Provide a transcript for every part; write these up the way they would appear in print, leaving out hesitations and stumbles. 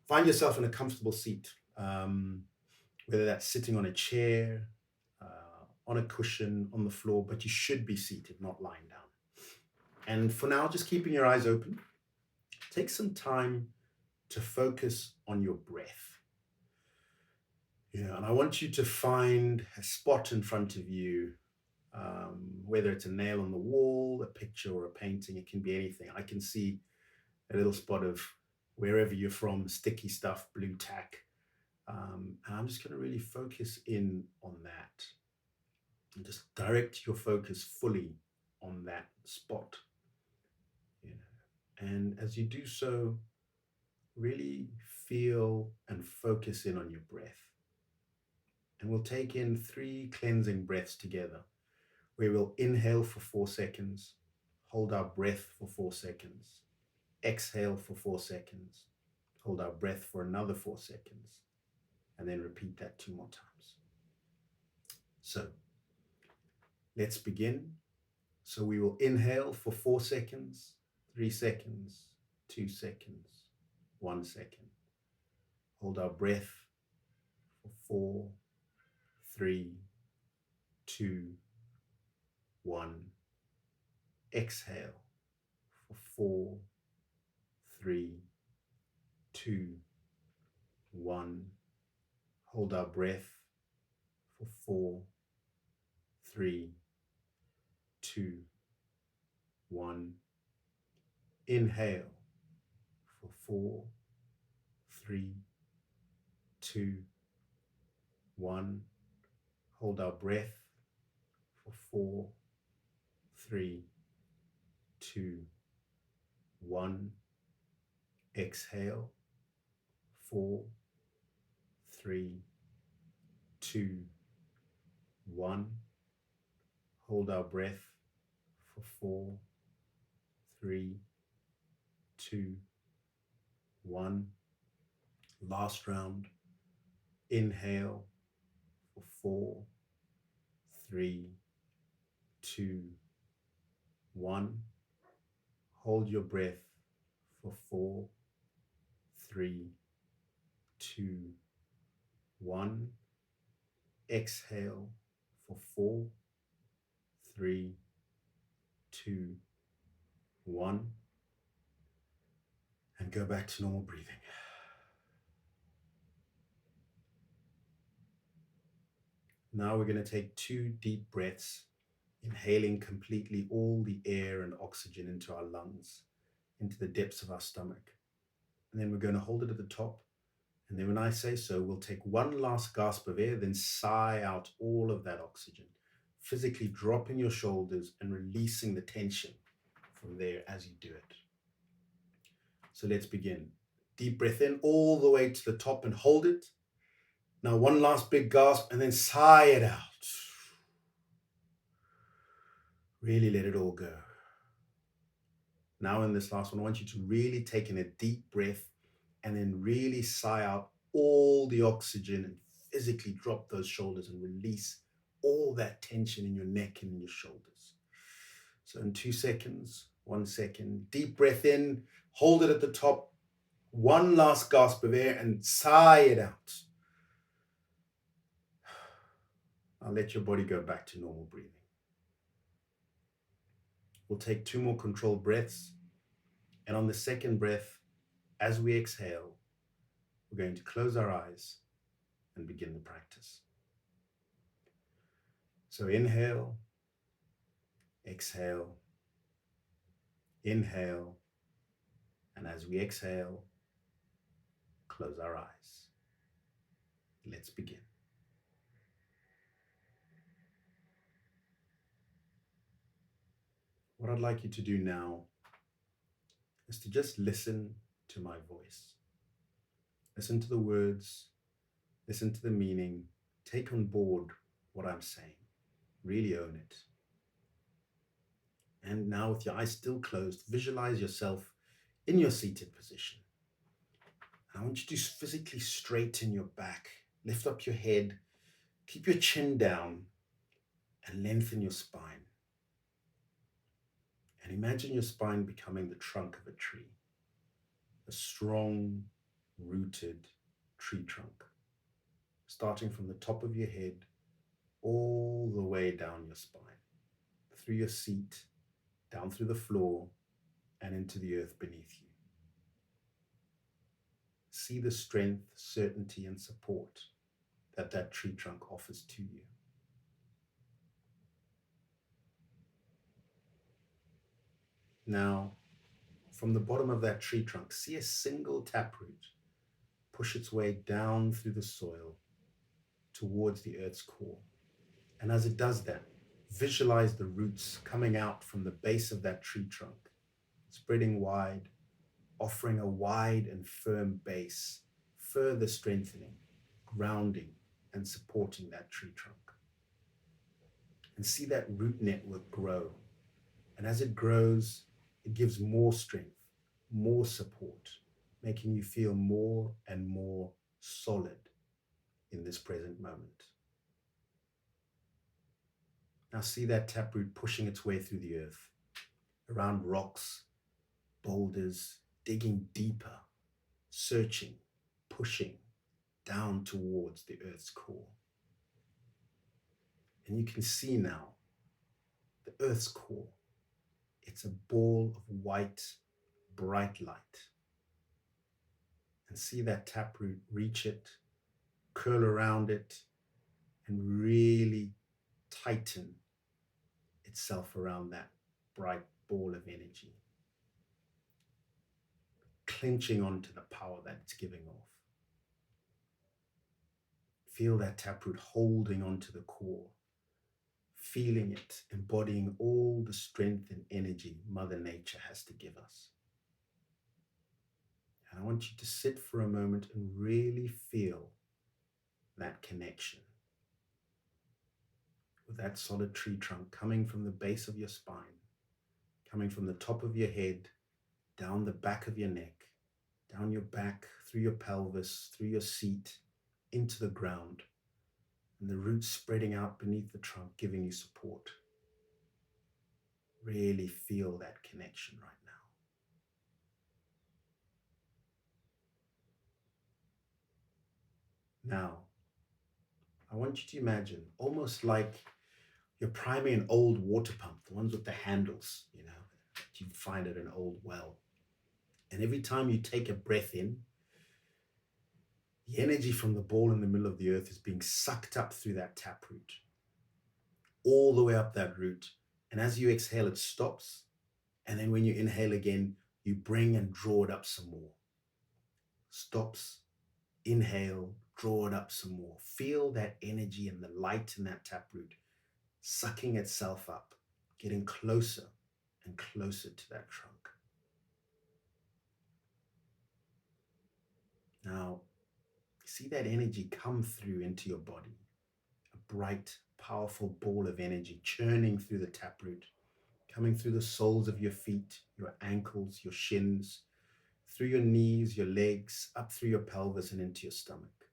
Find yourself in a comfortable seat, whether that's sitting on a chair, on a cushion, on the floor, but you should be seated, not lying down. And for now, just keeping your eyes open, take some time to focus on your breath. Yeah, and I want you to find a spot in front of you, whether it's a nail on the wall, a picture, or a painting. It can be anything. I can see a little spot of wherever you're from, sticky stuff, blue tack. And I'm just going to really focus in on that and just direct your focus fully on that spot. You know. And as you do so, really feel and focus in on your breath. And we'll take in 3 cleansing breaths together, where we'll inhale for 4 seconds, hold our breath for 4 seconds, exhale for 4 seconds, hold our breath for another 4 seconds, and then repeat that 2 more times. So let's begin. So we will inhale for 4 seconds, 3 seconds, 2 seconds, 1 second. Hold our breath for 4, 3, 2, 1. Exhale for 4, 3, 2, 1. Hold our breath for 4, 3, 2, 1. Inhale for 4, 3, 2, 1. Hold our breath for 4, 3, 2, 1. Exhale. 4, 3, 2, 1. Hold our breath for 4, 3, 2, 1. Last round. Inhale for 4, 3, 2, 1. Hold your breath for 4, 3, 2, 1. Exhale for 4, 3, 2, 1. And go back to normal breathing. Now we're going to take 2 deep breaths, inhaling completely all the air and oxygen into our lungs, into the depths of our stomach. And then we're going to hold it at the top. And then when I say so, we'll take 1 last gasp of air, then sigh out all of that oxygen, physically dropping your shoulders and releasing the tension from there as you do it. So let's begin. Deep breath in all the way to the top and hold it. Now 1 last big gasp and then sigh it out. Really let it all go. Now in this last one, I want you to really take in a deep breath and then really sigh out all the oxygen and physically drop those shoulders and release all that tension in your neck and in your shoulders. So in 2 seconds, 1 second, deep breath in, hold it at the top, 1 last gasp of air and sigh it out. Now let your body go back to normal breathing. We'll take 2 more controlled breaths. And on the second breath, as we exhale, we're going to close our eyes and begin the practice. So inhale, exhale, inhale, and as we exhale, close our eyes. Let's begin. What I'd like you to do now is to just listen to my voice. Listen to the words, listen to the meaning, take on board what I'm saying, really own it. And now with your eyes still closed, visualize yourself in your seated position. And I want you to physically straighten your back, lift up your head, keep your chin down, and lengthen your spine. And imagine your spine becoming the trunk of a tree, a strong, rooted rooted tree trunk, starting from the top of your head all the way down your spine, through your seat, down through the floor, and into the earth beneath you. See the strength, certainty, and support that that tree trunk offers to you. Now, from the bottom of that tree trunk, see a single taproot push its way down through the soil towards the earth's core. And as it does that, visualize the roots coming out from the base of that tree trunk, spreading wide, offering a wide and firm base, further strengthening, grounding, and supporting that tree trunk. And see that root network grow. And as it grows, it gives more strength, more support, making you feel more and more solid in this present moment. Now see that taproot pushing its way through the earth, around rocks, boulders, digging deeper, searching, pushing down towards the earth's core. And you can see now the earth's core. It's a ball of white, bright light. And see that taproot reach it, curl around it, and really tighten itself around that bright ball of energy, clenching onto the power that it's giving off. Feel that taproot holding onto the core, feeling it, embodying all the strength and energy Mother Nature has to give us. And I want you to sit for a moment and really feel that connection with that solid tree trunk coming from the base of your spine, coming from the top of your head, down the back of your neck, down your back, through your pelvis, through your seat, into the ground, and the roots spreading out beneath the trunk, giving you support. Really feel that connection right now. Now, I want you to imagine almost like you're priming an old water pump, the ones with the handles, that you find at an old well. And every time you take a breath in, the energy from the ball in the middle of the earth is being sucked up through that taproot, all the way up that root. And as you exhale, it stops. And then when you inhale again, you bring and draw it up some more. Stops, inhale, draw it up some more. Feel that energy and the light in that taproot sucking itself up, getting closer and closer to that trunk. Now, see that energy come through into your body, a bright, powerful ball of energy churning through the taproot, coming through the soles of your feet, your ankles, your shins, through your knees, your legs, up through your pelvis and into your stomach,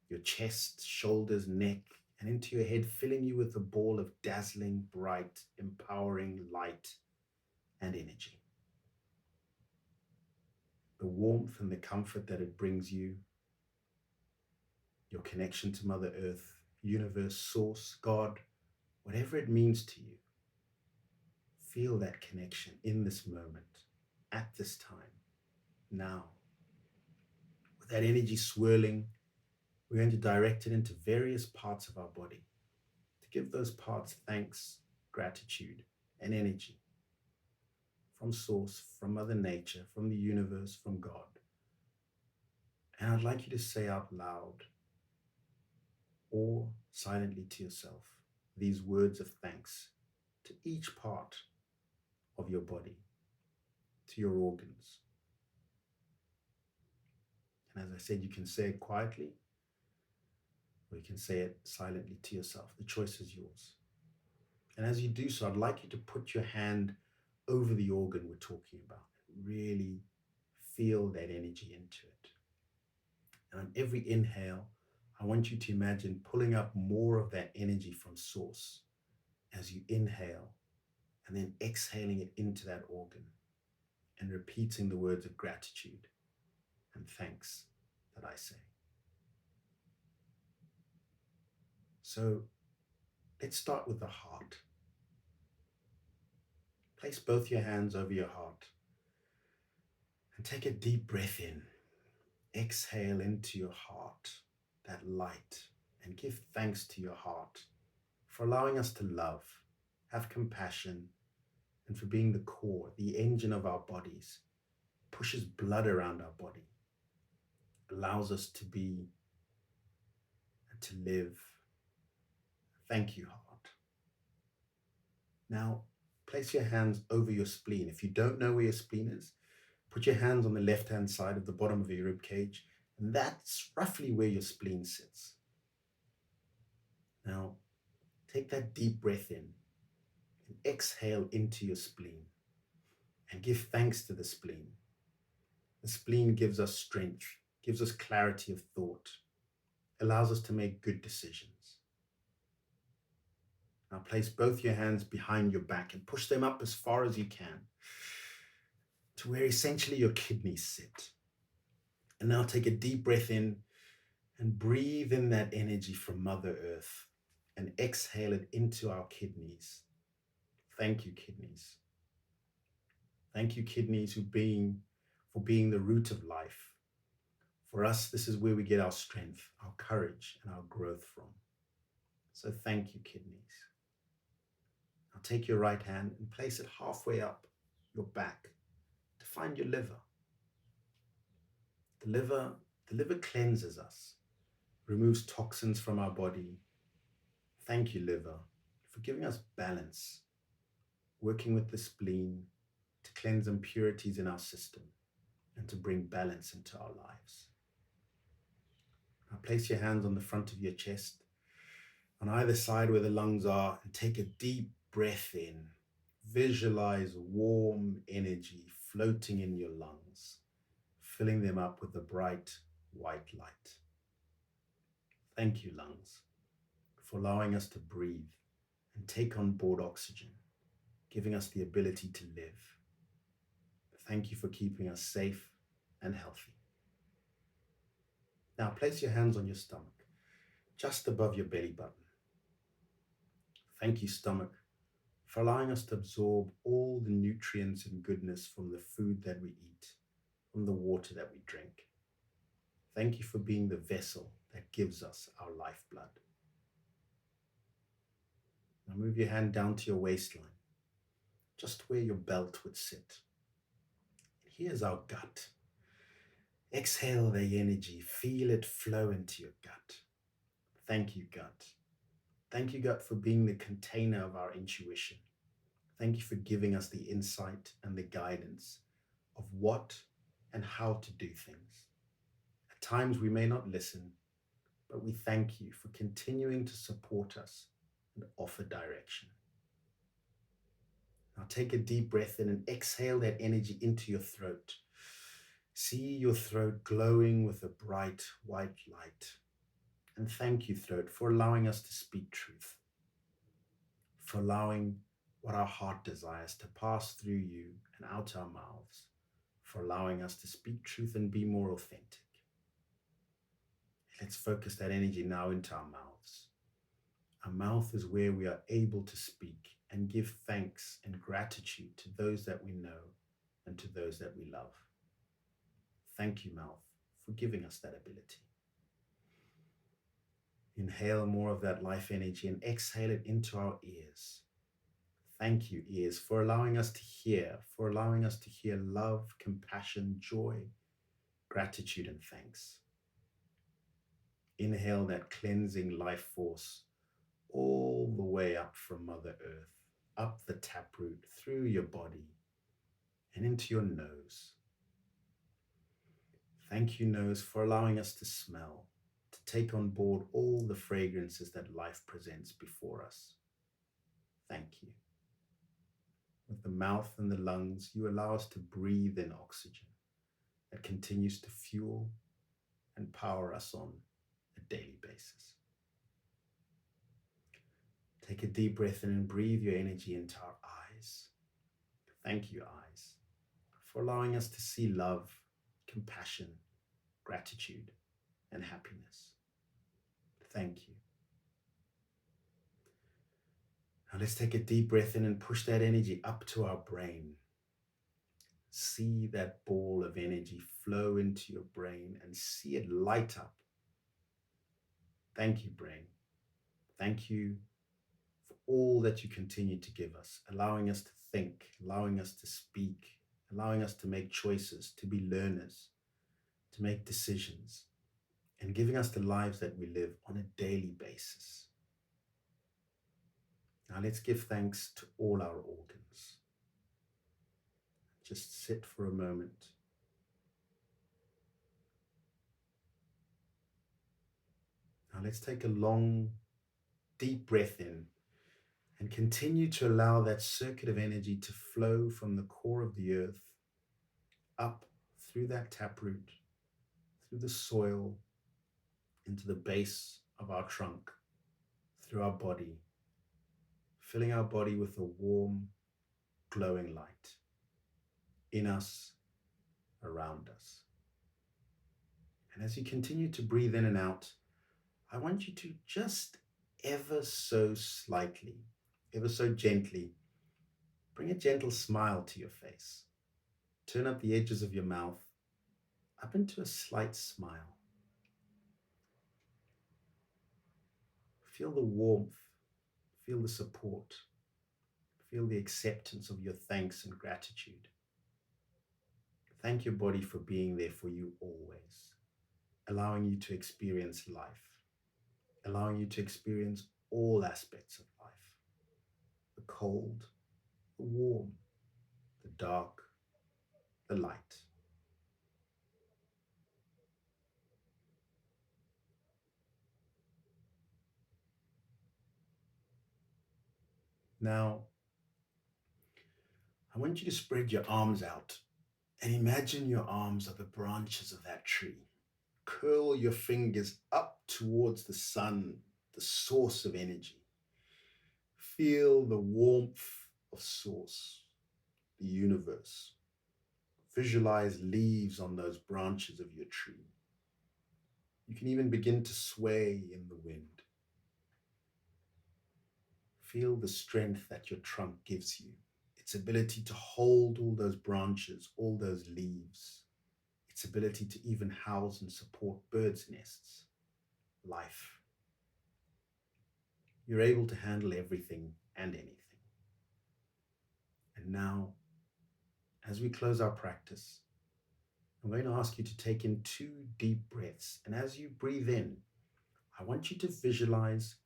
your chest, shoulders, neck, and into your head, filling you with a ball of dazzling, bright, empowering light and energy. The warmth and the comfort that it brings you, your connection to Mother Earth, universe, source, God, whatever it means to you, feel that connection in this moment, at this time, now. With that energy swirling, we're going to direct it into various parts of our body to give those parts thanks, gratitude, and energy from Source, from Mother Nature, from the universe, from God. And I'd like you to say out loud or silently to yourself these words of thanks to each part of your body, to your organs. And as I said, you can say it quietly or you can say it silently to yourself. The choice is yours. And as you do so, I'd like you to put your hand over the organ we're talking about. Really feel that energy into it. And on every inhale, I want you to imagine pulling up more of that energy from Source as you inhale and then exhaling it into that organ and repeating the words of gratitude and thanks that So let's start with the heart. Place both your hands over your heart and take a deep breath in. Exhale into your heart, that light, and give thanks to your heart for allowing us to love, have compassion, and for being the core, the engine of our bodies, pushes blood around our body, allows us to be and to live. Thank you, heart. Now, place your hands over your spleen. If you don't know where your spleen is, put your hands on the left-hand side of the bottom of your rib cage, and that's roughly where your spleen sits. Now, take that deep breath in and exhale into your spleen and give thanks to the spleen. The spleen gives us strength, gives us clarity of thought, allows us to make good decisions. Now place both your hands behind your back and push them up as far as you can to where essentially your kidneys sit. And now take a deep breath in and breathe in that energy from Mother Earth and exhale it into our kidneys. Thank you, kidneys. Thank you, kidneys, for being the root of life. For us, this is where we get our strength, our courage, and our growth from. So thank you, kidneys. Now take your right hand and place it halfway up your back to find your liver. The liver cleanses us, removes toxins from our body. Thank you, liver, for giving us balance, working with the spleen to cleanse impurities in our system and to bring balance into our lives. Now place your hands on the front of your chest, on either side where the lungs are, and take a deep breath in. Visualize warm energy floating in your lungs, filling them up with a bright white light. Thank you, lungs, for allowing us to breathe and take on board oxygen, giving us the ability to live. Thank you for keeping us safe and healthy. Now place your hands on your stomach, just above your belly button. Thank you, stomach, for allowing us to absorb all the nutrients and goodness from the food that we eat, from the water that we drink. Thank you for being the vessel that gives us our lifeblood. Now move your hand down to your waistline, just where your belt would sit. Here's our gut. Exhale the energy, feel it flow into your gut. Thank you, gut. Thank you, gut, for being the container of our intuition. Thank you for giving us the insight and the guidance of what and how to do things. At times we may not listen, but we thank you for continuing to support us and offer direction. Now take a deep breath in and exhale that energy into your throat. See your throat glowing with a bright white light. And thank you, throat, for allowing us to speak truth, for allowing what our heart desires to pass through you and out our mouths, for allowing us to speak truth and be more authentic. Let's focus that energy now into our mouths. Our mouth is where we are able to speak and give thanks and gratitude to those that we know and to those that we love. Thank you, mouth, for giving us that ability. Inhale more of that life energy and exhale it into our ears. Thank you, ears, for allowing us to hear, love, compassion, joy, gratitude, and thanks. Inhale that cleansing life force all the way up from Mother Earth, up the taproot, through your body, and into your nose. Thank you, nose, for allowing us to smell, to take on board all the fragrances that life presents before us. Thank you. With the mouth and the lungs, you allow us to breathe in oxygen that continues to fuel and power us on a daily basis. Take a deep breath in and breathe your energy into our eyes. Thank you, eyes, for allowing us to see love, compassion, gratitude, and happiness. Thank you. Now let's take a deep breath in and push that energy up to our brain. See that ball of energy flow into your brain and see it light up. Thank you, brain. Thank you for all that you continue to give us, allowing us to think, allowing us to speak, allowing us to make choices, to be learners, to make decisions, and giving us the lives that we live on a daily basis. Now let's give thanks to all our organs. Just sit for a moment. Now let's take a long, deep breath in and continue to allow that circuit of energy to flow from the core of the earth up through that taproot, through the soil, into the base of our trunk, through our body, filling our body with a warm, glowing light in us, around us. And as you continue to breathe in and out, I want you to just ever so slightly, ever so gently, bring a gentle smile to your face. Turn up the edges of your mouth up into a slight smile. Feel the warmth, feel the support, feel the acceptance of your thanks and gratitude. Thank your body for being there for you always, allowing you to experience life, allowing you to experience all aspects of life, the cold, the warm, the dark, the light. Now, I want you to spread your arms out and imagine your arms are the branches of that tree. Curl your fingers up towards the sun, the source of energy. Feel the warmth of source, the universe. Visualize leaves on those branches of your tree. You can even begin to sway in the wind. Feel the strength that your trunk gives you, its ability to hold all those branches, all those leaves, its ability to even house and support birds' nests, life. You're able to handle everything and anything. And now, as we close our practice, I'm going to ask you to take in 2 deep breaths. And as you breathe in, I want you to visualize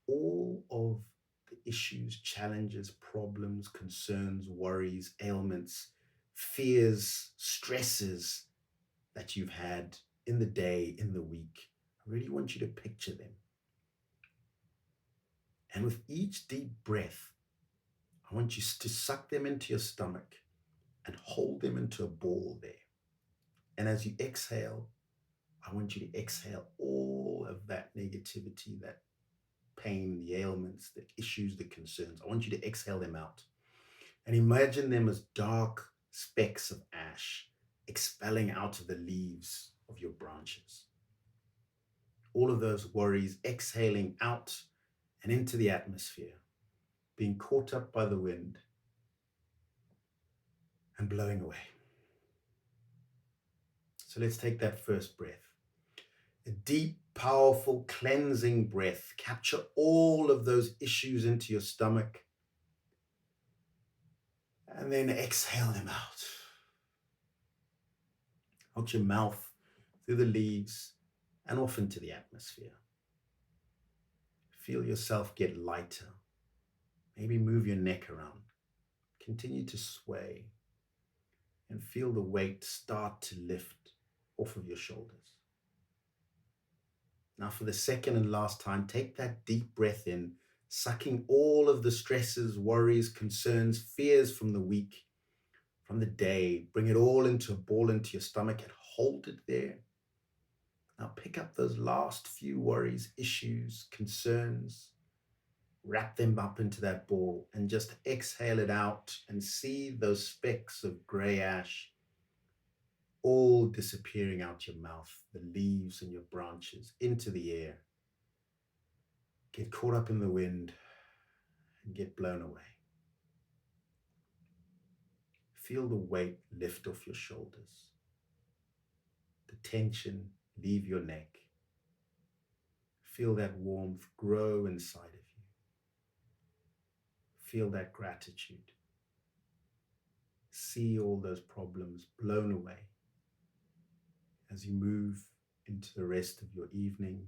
all of the issues, challenges, problems, concerns, worries, ailments, fears, stresses that you've had in the day, in the week. I really want you to picture them. And with each deep breath, I want you to suck them into your stomach and hold them into a ball there. And as you exhale, I want you to exhale all of that negativity, that pain, the ailments, the issues, the concerns. I want you to exhale them out and imagine them as dark specks of ash expelling out of the leaves of your branches. All of those worries exhaling out and into the atmosphere, being caught up by the wind and blowing away. So let's take that first breath. A deep, powerful, cleansing breath. Capture all of those issues into your stomach and then exhale them out your mouth, through the leaves, and off into the atmosphere. Feel yourself get lighter. Maybe move your neck around. Continue to sway and feel the weight start to lift off of your shoulders. Now, for the second and last time, take that deep breath in, sucking all of the stresses, worries, concerns, fears from the week, from the day. Bring it all into a ball into your stomach and hold it there. Now pick up those last few worries, issues, concerns, wrap them up into that ball and just exhale it out and see those specks of gray ash all disappearing out your mouth, the leaves and your branches into the air. Get caught up in the wind and get blown away. Feel the weight lift off your shoulders, the tension leave your neck. Feel that warmth grow inside of you. Feel that gratitude. See all those problems blown away as you move into the rest of your evening,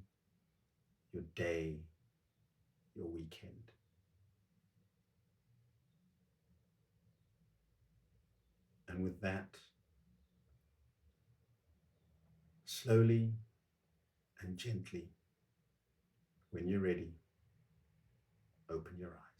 your day, your weekend. And with that, slowly and gently, when you're ready, open your eyes.